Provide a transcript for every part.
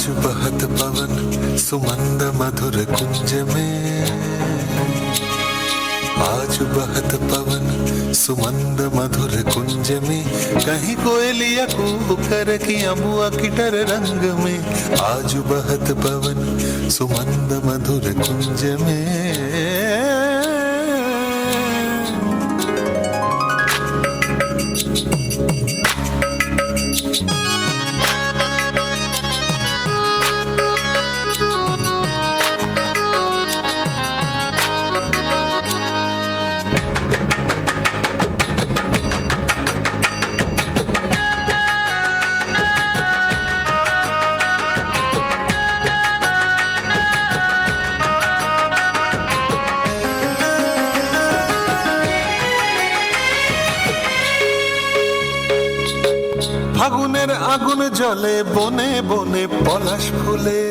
आज बहत पवन सुमंद मधुर कुंज में, आज बहत पवन सुमंद मधुर कुंज में, कहीं कोयलिया कूकर की अमुआ किटर रंग में, आज बहत पवन सुमंद मधुर कुंज में। ফাগুনের আগুন জ্বলে বনে বনে পলাশ ফুলে,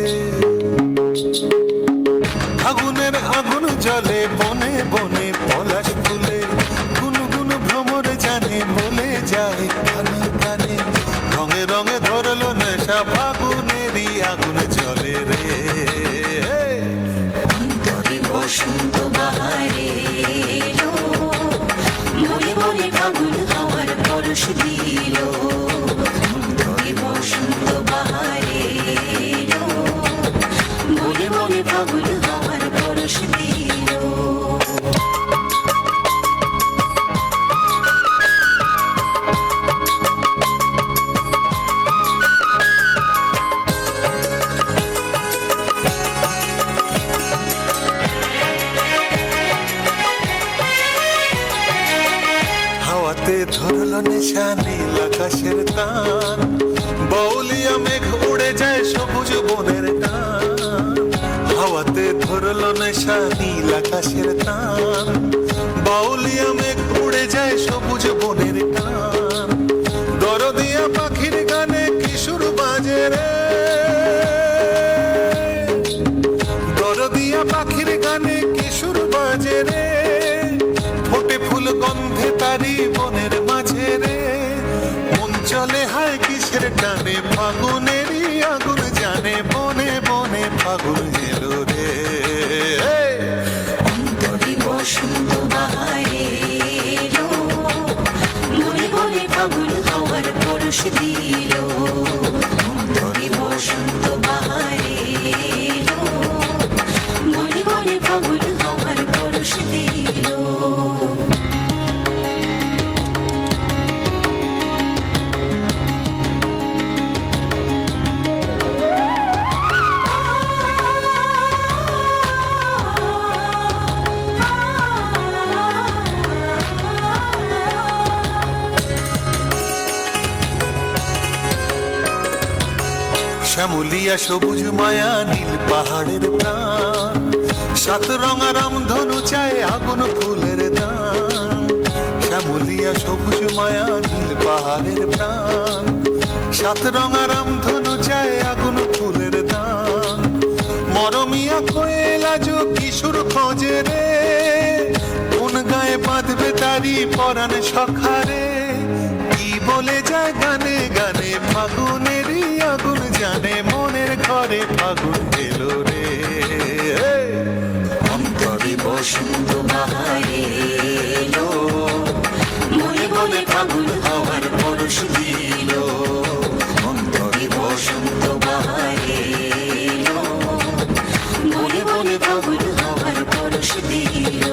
ফাগুনের আগুন জ্বলে বনে বনে পলাশ ফুলে, গুনগুন ভ্রমর জানে বলে যায় কানে কানে, রঙে রঙে ধরলো নেশা ফাগুনেরই আগুন জ্বলে রে। অন্তরে বসন্ত বাহারে এলো, মনে মনে ফাগুন হাওয়ার পরশ দিল। অন্তরে বসন্ত বাহারে এলো, মনে মনে ফাগুন হাওয়ার পরশ দিল। হাওয়াতে ধরল নেশা নীল আকাশের টান, বাউলিয়া মেঘ উড়ে যায় সবুজ বনের টান। হাওয়াতে ধরল নেশা নীল আকাশের টান, বাউলিয়া মেঘ উড়ে যায় সবুজ বনের টান। দরদিয়া পাখির গানে কিশোর বাজে রে, দরদিয়া পাখির গানে কিশোর বাজে রে, ফোটে ফুল গন্ধে তারি বনের মাঝে রে। মন চলে হায় কিসের টানে ফাগুনেরই আগুন জানে, বনে বনে ফাগুন এলো রে। অন্তরে বসন্ত বাহারে এলো, মনে মনে ফাগুন হাওয়ার পরশ দিল। অন্তরে বসন্ত বাহারে এলো, মনে মনে ফাগুন হাওয়ার পরশ দিল। শ্যামলিয়া সবুজ মায়া নীল পাহাড়ের প্রাণ, সাত রঙা রামধনু চায় আগুন ফুলের দান। শ্যামলিয়া সবুজ মায়া নীল পাহাড়ের প্রাণ, সাত রঙা রামধনু চায় আগুন ফুলের দান। মরমিয়া কোয়েলা যো কিশোর খোঁজে রে, কোন গায়ে বাঁধবে তারি পরাণ সখারে। কি বলে যায় গানে গানে ফাগুনেরই আগুন জানে, মনের ঘরে ফাগুন এলো রে। অন্তরে বসন্ত বাহারে এলো, মনে মনে ফাগুন হাওয়ার পরশ দিল। অন্তরে বসন্ত বাহারে এলো, মনে মনে ফাগুন হাওয়ার পরশ দিল।